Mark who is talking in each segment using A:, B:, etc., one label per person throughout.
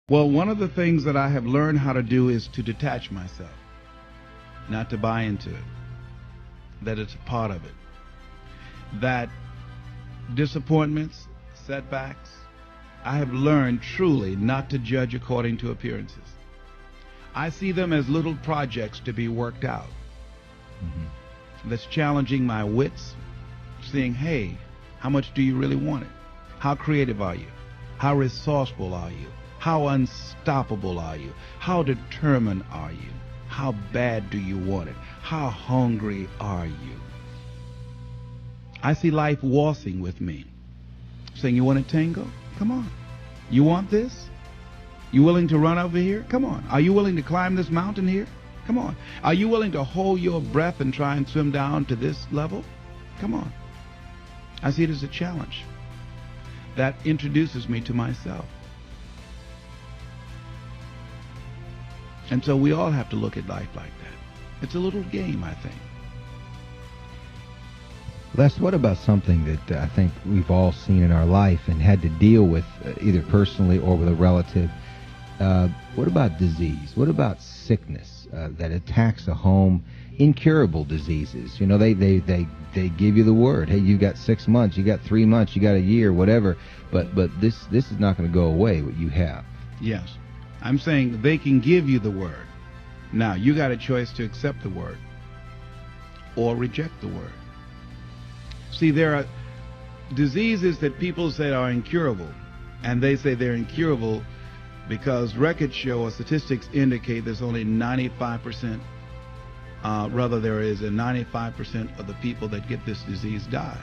A: Well, one of the things that I have learned how to do is to detach myself, not to buy into it, that it's a part of it, that disappointments, setbacks, I have learned truly not to judge according to appearances. I see them as little projects to be worked out. That's challenging my wits, saying, hey, how much do you really want it? How creative are you? How resourceful are you? How unstoppable are you? How determined are you? How bad do you want it? How hungry are you? I see life waltzing with me, saying, you want a tango? Come on. You want this? You willing to run over here? Come on. Are you willing to climb this mountain here? Come on. Are you willing to hold your breath and try and swim down to this level? Come on. I see it as a challenge that introduces me to myself. And so we all have to look at life like that. It's a little game, I think.
B: Les, what about something that I think we've all seen in our life and had to deal with either personally or with a relative? What about disease? What about sickness that attacks a home? Incurable diseases. You know, they give you the word. Hey, you got 6 months, you got 3 months, you got a year, whatever. But this is not going to go away, what you have.
A: Yes. I'm saying they can give you the word. Now, you got a choice to accept the word or reject the word. See, there are diseases that people say are incurable, and they say they're incurable because records show or statistics indicate there's only 95%, there is a 95% of the people that get this disease die.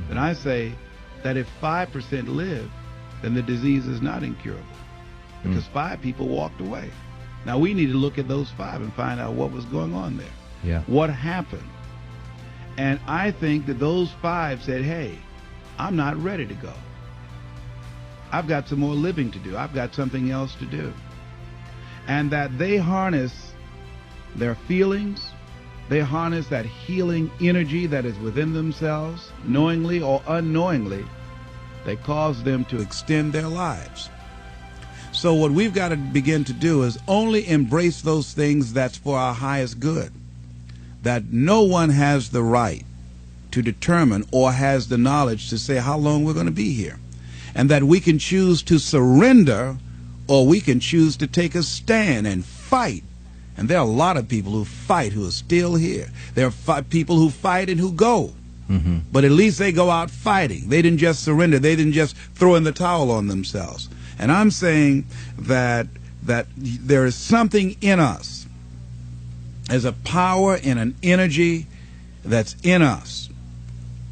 A: And I say that if 5% live, then the disease is not incurable because 5 people walked away. Now we need to look at those 5 and find out what was going on there.
B: Yeah.
A: What happened? And I think that those 5 said, hey, I'm not ready to go. I've got some more living to do. I've got something else to do. And that they harness their feelings, they harness that healing energy that is within themselves, knowingly or unknowingly, they cause them to extend their lives. So what we've got to begin to do is only embrace those things that's for our highest good. That no one has the right to determine or has the knowledge to say how long we're going to be here. And that we can choose to surrender or we can choose to take a stand and fight. And there are a lot of people who fight who are still here. There are people who fight and who go. But at least they go out fighting. They didn't just surrender. They didn't just throw in the towel on themselves. And I'm saying that there is something in us. There's a power and an energy that's in us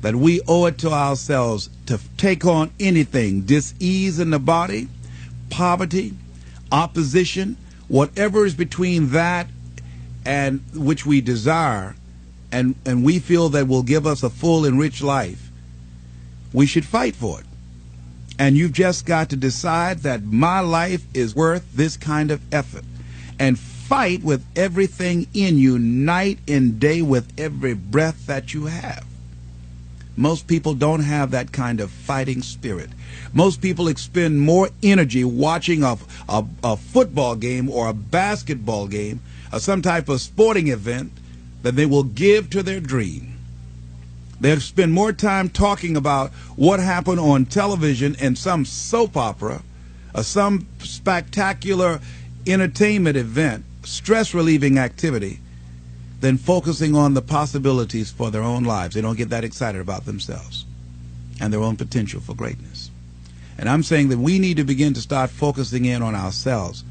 A: that we owe it to ourselves to take on anything, dis-ease in the body, poverty, opposition, whatever is between that and which we desire and we feel that will give us a full and rich life, we should fight for it. And you've just got to decide that my life is worth this kind of effort. And fight with everything in you, night and day, with every breath that you have. Most people don't have that kind of fighting spirit. Most people expend more energy watching a football game or a basketball game or some type of sporting event than they will give to their dream. They'll spend more time talking about what happened on television in some soap opera or some spectacular entertainment event, stress-relieving activity, than focusing on the possibilities for their own lives. They don't get that excited about themselves and their own potential for greatness. And I'm saying that we need to begin to start focusing in on ourselves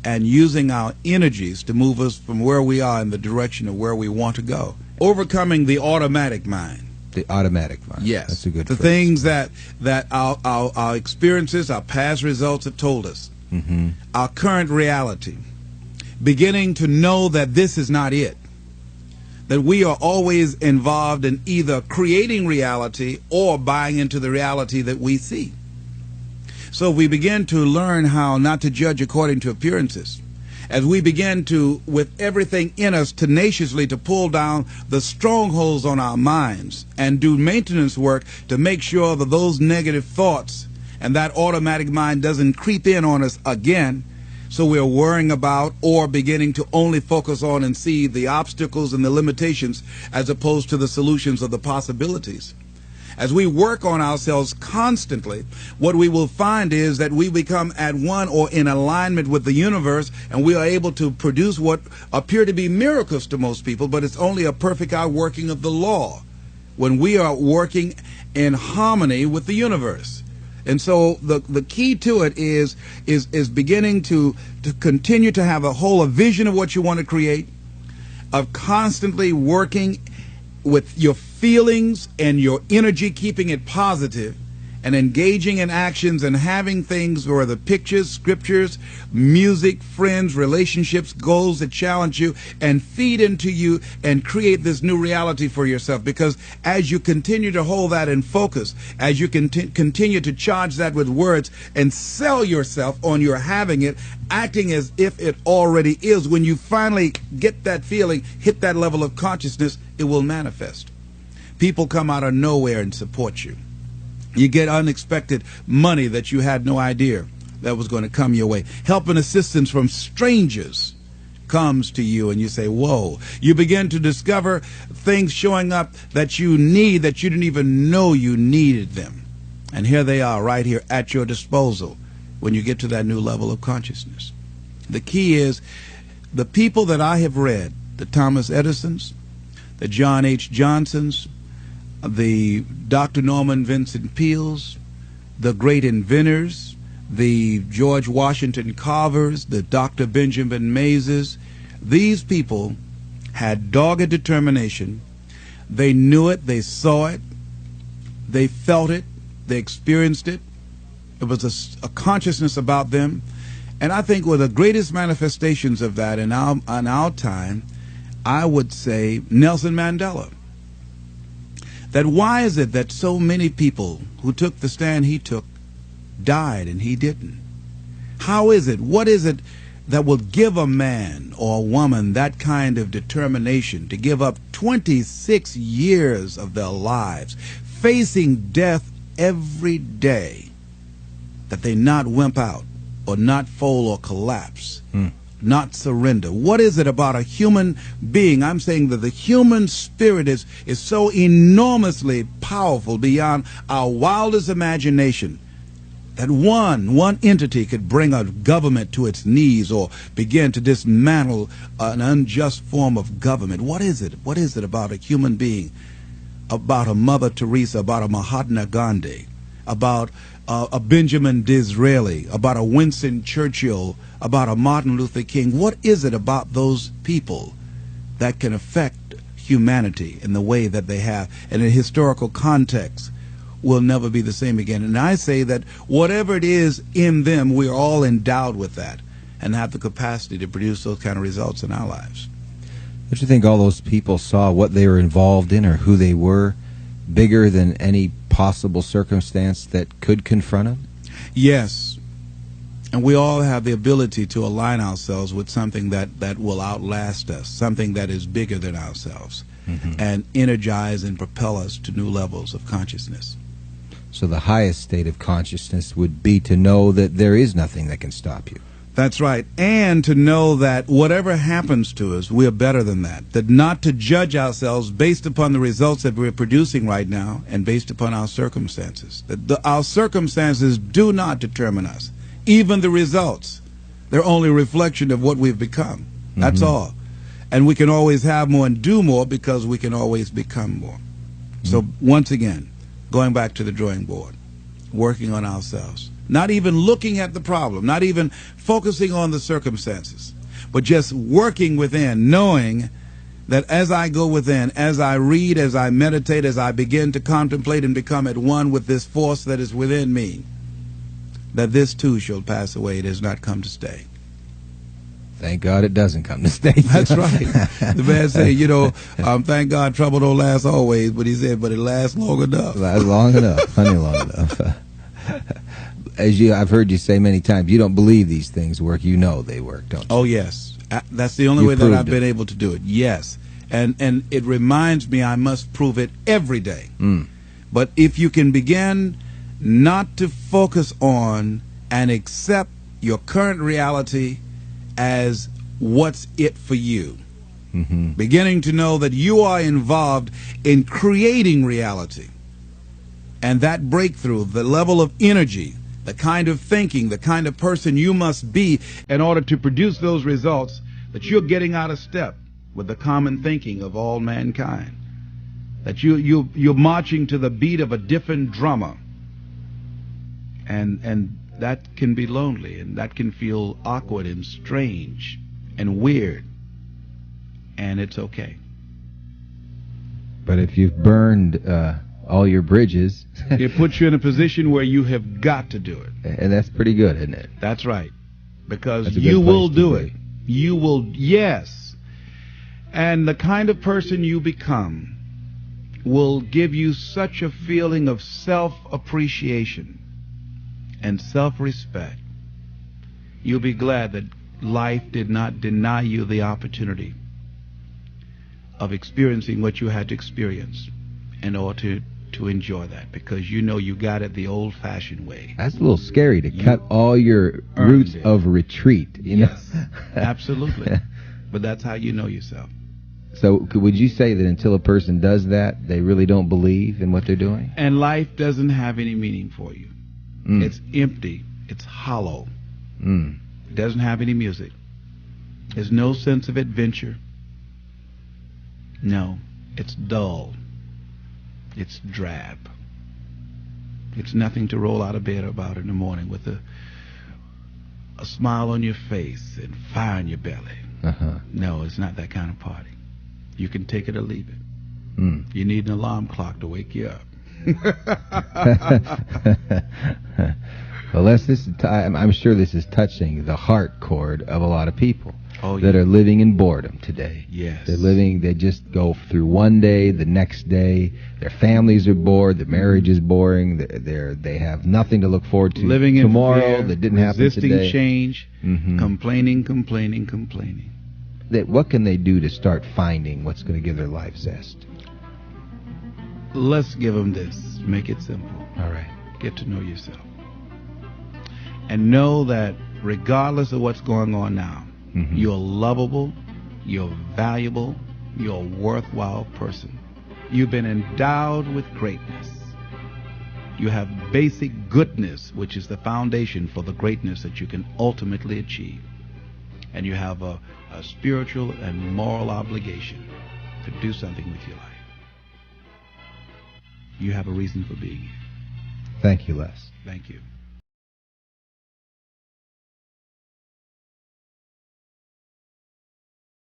A: and using our energies to move us from where we are in the direction of where we want to go. Overcoming the automatic mind.
B: The automatic mind.
A: Yes.
B: That's a good
A: The
B: phrase.
A: things that our experiences, our past results have told us. Our current reality. Beginning to know that this is not it. That we are always involved in either creating reality or buying into the reality that we see. So we begin to learn how not to judge according to appearances. As we begin to, with everything in us, tenaciously to pull down the strongholds on our minds and do maintenance work to make sure that those negative thoughts and that automatic mind doesn't creep in on us again. So we're worrying about or beginning to only focus on and see the obstacles and the limitations as opposed to the solutions or the possibilities. As we work on ourselves constantly, what we will find is that we become at one or in alignment with the universe, and we are able to produce what appear to be miracles to most people, but it's only a perfect outworking of the law when we are working in harmony with the universe. And so the key to it is beginning to continue to have a vision of what you want to create, of constantly working with your feelings and your energy, keeping it positive, and engaging in actions and having things where the pictures, scriptures, music, friends, relationships, goals that challenge you and feed into you and create this new reality for yourself. Because as you continue to hold that in focus, as you continue to charge that with words and sell yourself on your having it, acting as if it already is, when you finally get that feeling, hit that level of consciousness, it will manifest. People come out of nowhere and support you. You get unexpected money that you had no idea that was going to come your way. Help and assistance from strangers comes to you, and you say, whoa. You begin to discover things showing up that you need, that you didn't even know you needed them. And here they are right here at your disposal when you get to that new level of consciousness. The key is the people that I have read, the Thomas Edisons, the John H. Johnsons, the Dr. Norman Vincent Peales, the great inventors, the George Washington Carvers, the Dr. Benjamin Mazes, these people had dogged determination. They knew it, they saw it, they felt it, they experienced it. It was a consciousness about them. And I think one of the greatest manifestations of that in our time, I would say Nelson Mandela. That why is it that so many people who took the stand he took died and he didn't? How is it? What is it that will give a man or a woman that kind of determination to give up 26 years of their lives, facing death every day, that they not wimp out or not fold or collapse? Not surrender. What is it about a human being? I'm saying that the human spirit is so enormously powerful beyond our wildest imagination that one entity could bring a government to its knees or begin to dismantle an unjust form of government. What is it? What is it about a human being, about a Mother Teresa, about a Mahatma Gandhi, about a Benjamin Disraeli, about a Winston Churchill, about a Martin Luther King? What is it about those people that can affect humanity in the way that they have, and in historical context will never be the same again? And I say that whatever it is in them, we are all endowed with that and have the capacity to produce those kind of results in our lives.
B: Don't you think all those people saw what they were involved in or who they were bigger than any possible circumstance that could confront them?
A: Yes. And we all have the ability to align ourselves with something that will outlast us, something that is bigger than ourselves, and energize and propel us to new levels of consciousness.
B: So the highest state of consciousness would be to know that there is nothing that can stop you.
A: That's right. And to know that whatever happens to us, we are better than that. That not to judge ourselves based upon the results that we're producing right now and based upon our circumstances. That our circumstances do not determine us. Even the results, they're only a reflection of what we've become. That's all. And we can always have more and do more because we can always become more. So once again, going back to the drawing board, working on ourselves. Not even looking at the problem, not even focusing on the circumstances, but just working within, knowing that as I go within, as I read, as I meditate, as I begin to contemplate and become at one with this force that is within me, that this too shall pass away. It has not come to stay.
B: Thank God it doesn't come to stay.
A: That's right. The man said, thank God trouble don't last always, but he said, but it lasts long enough.
B: Lasts long enough, plenty long enough. I've heard you say many times, you don't believe these things work. You know they work, don't you?
A: Oh, yes. That's the only way that I've been able to do it. Yes. And it reminds me I must prove it every day. But if you can begin not to focus on and accept your current reality as what's it for you.
B: Mm-hmm.
A: Beginning to know that you are involved in creating reality. And that breakthrough, the level of energy, the kind of thinking, the kind of person you must be in order to produce those results, that you're getting out of step with the common thinking of all mankind. That you're marching to the beat of a different drummer. And that can be lonely, and that can feel awkward and strange and weird. And it's okay.
B: But if you've burned all your bridges,
A: it puts you in a position where you have got to do it.
B: And that's pretty good, isn't it?
A: That's right. Because
B: That's a
A: you
B: good
A: will
B: place to
A: do
B: be.
A: it. You will, yes. And the kind of person you become will give you such a feeling of self-appreciation and self-respect. You'll be glad that life did not deny you the opportunity of experiencing what you had to experience in order to enjoy that, because you know you got it the old-fashioned way.
B: That's a little scary to
A: You
B: cut all your
A: earned
B: roots
A: it.
B: of retreat, you know?
A: Yes, absolutely. But that's how you know yourself.
B: So would you say that until a person does that, they really don't believe in what they're doing?
A: And life doesn't have any meaning for you.
B: Mm.
A: It's empty. It's hollow.
B: Mm.
A: It doesn't have any music. There's no sense of adventure. No, it's dull. It's drab. It's nothing to roll out of bed about in the morning with a smile on your face and fire in your belly.
B: Uh-huh.
A: No, it's not that kind of party. You can take it or leave it.
B: Mm.
A: You need an alarm clock to wake you up.
B: Well, I'm sure this is touching the heart chord of a lot of people
A: Oh,
B: that
A: yeah.
B: are living in boredom today.
A: Yes.
B: They just go through one day, the next day, their families are bored, the marriage is boring, they have nothing to look forward to
A: Living in
B: tomorrow
A: fear,
B: that didn't happen
A: resisting
B: today.
A: change,
B: Mhm.
A: complaining.
B: What can they do to start finding what's going to give their life zest?
A: Let's give them this. Make it simple.
B: All right.
A: Get to know yourself. And know that regardless of what's going on now,
B: Mhm.
A: you're lovable, you're valuable, you're a worthwhile person. You've been endowed with greatness. You have basic goodness, which is the foundation for the greatness that you can ultimately achieve. And you have a spiritual and moral obligation to do something with your life. You have a reason for being here.
B: Thank you, Les.
A: Thank you.